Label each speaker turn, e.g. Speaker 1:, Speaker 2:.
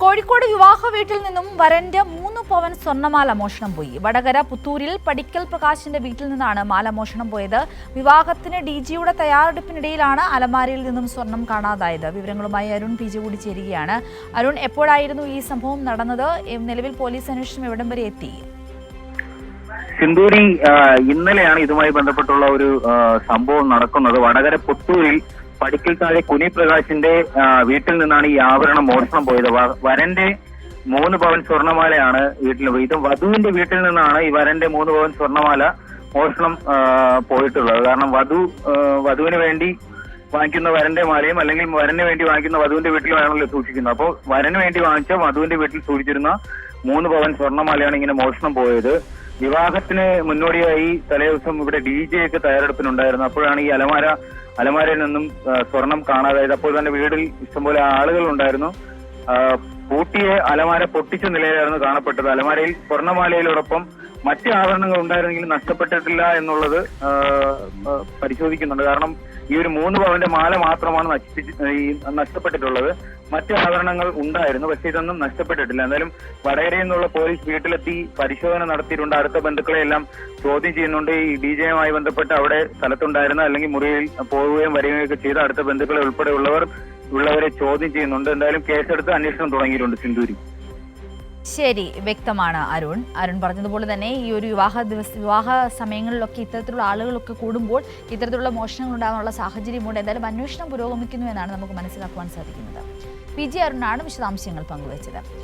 Speaker 1: കോഴിക്കോട് വിവാഹ വീട്ടിൽ നിന്നും വരന്റെ 3 പവൻ സ്വർണ്ണമാല മോഷണം പോയി. വടകര പുത്തൂരിൽ പടിക്കൽ പ്രകാശിന്റെ വീട്ടിൽ നിന്നാണ് മാല മോഷണം പോയത്. വിവാഹത്തിന് ഡിജിയുടെ തയ്യാറെടുപ്പിനിടയിലാണ് അലമാരയിൽ നിന്നും സ്വർണം കാണാതായത്. വിവരങ്ങളുമായി അരുൺ പി ജി കൂടി ചേരുകയാണ്. അരുൺ, എപ്പോഴായിരുന്നു ഈ സംഭവം നടന്നത്? നിലവിൽ പോലീസ് അന്വേഷണം എവിടം വരെ എത്തി?
Speaker 2: സിന്ദൂരി, ഇന്നലെയാണ് ഇതുമായി ബന്ധപ്പെട്ടുള്ള ഒരു സംഭവം നടക്കുന്നത്. വടകര പുത്തൂരിൽ പടിക്കൽ താഴെ കുനി പ്രകാശിന്റെ വീട്ടിൽ നിന്നാണ് ഈ ആഭരണം മോഷണം പോയത്. വരന്റെ 3 പവൻ സ്വർണ്ണമാലയാണ് വീട്ടിൽ പോയത്. വധുവിന്റെ വീട്ടിൽ നിന്നാണ് ഈ വരന്റെ 3 പവൻ സ്വർണ്ണമാല മോഷണം പോയിട്ടുള്ളത്. കാരണം വധുവിന് വേണ്ടി വാങ്ങിക്കുന്ന വരന്റെ മാലയും അല്ലെങ്കിൽ വരന് വേണ്ടി വാങ്ങിക്കുന്ന വധുവിന്റെ വീട്ടിലുമാണല്ലോ സൂക്ഷിക്കുന്നത്. അപ്പോൾ വരന് വേണ്ടി വാങ്ങിച്ച വധുവിന്റെ വീട്ടിൽ സൂക്ഷിച്ചിരുന്ന 3 പവൻ സ്വർണ്ണമാലയാണ് ഇങ്ങനെ മോഷണം പോയത്. വിവാഹത്തിന് മുന്നോടിയായി തലേദിവസം ഇവിടെ DJ ഒക്കെ തയ്യാറെടുപ്പിനുണ്ടായിരുന്നു. അപ്പോഴാണ് ഈ അലമാരയിൽ നിന്നും സ്വർണം കാണാതായത്. അപ്പോൾ തന്നെ വീട്ടിൽ ഇഷ്ടംപോലെ ആളുകൾ ഉണ്ടായിരുന്നു. പൂട്ടിയ അലമാര പൊട്ടിച്ച നിലയിലായിരുന്നു കാണപ്പെട്ടത്. അലമാരയിൽ സ്വർണ്ണമാലയിലോടൊപ്പം മറ്റ് ആഭരണങ്ങൾ ഉണ്ടായിരുന്നെങ്കിലും നഷ്ടപ്പെട്ടിട്ടില്ല എന്നുള്ളത് പരിശോധിക്കുന്നുണ്ട്. കാരണം ഈ ഒരു 3 പവന്റെ മാല മാത്രമാണ് നഷ്ടപ്പെട്ടിട്ടുള്ളത്. മറ്റ് ആഭരണങ്ങൾ ഉണ്ടായിരുന്നു, പക്ഷെ ഇതൊന്നും നഷ്ടപ്പെട്ടിട്ടില്ല. എന്തായാലും വടകരയിൽ നിന്നുള്ള പോലീസ് വീട്ടിലെത്തി പരിശോധന നടത്തിയിട്ടുണ്ട്. അടുത്ത ബന്ധുക്കളെ എല്ലാം ചോദ്യം ചെയ്യുന്നുണ്ട്. ഈ DJയുമായി ബന്ധപ്പെട്ട് അവിടെ സ്ഥലത്തുണ്ടായിരുന്ന അല്ലെങ്കിൽ മുറിയിൽ പോവുകയും വരികയൊക്കെ ചെയ്ത അടുത്ത ബന്ധുക്കളെ ഉള്ളവരെ ചോദ്യം ചെയ്യുന്നുണ്ട്. എന്തായാലും കേസെടുത്ത് അന്വേഷണം തുടങ്ങിയിട്ടുണ്ട്. സിന്ദൂരി,
Speaker 1: ശരി, വ്യക്തമാണ് അരുൺ പറഞ്ഞതുപോലെ തന്നെ ഈ ഒരു വിവാഹ സമയങ്ങളിലൊക്കെ ഇത്തരത്തിലുള്ള ആളുകളൊക്കെ കൂടുമ്പോൾ ഇത്തരത്തിലുള്ള മോഷണങ്ങൾ ഉണ്ടാകാനുള്ള സാഹചര്യമുണ്ട്. എന്തായാലും അന്വേഷണം പുരോഗമിക്കുന്നു എന്നാണ് നമുക്ക് മനസ്സിലാക്കുവാൻ സാധിക്കുന്നത്. PG അരുണാണ് വിശദാംശങ്ങൾ പങ്കുവച്ചത്.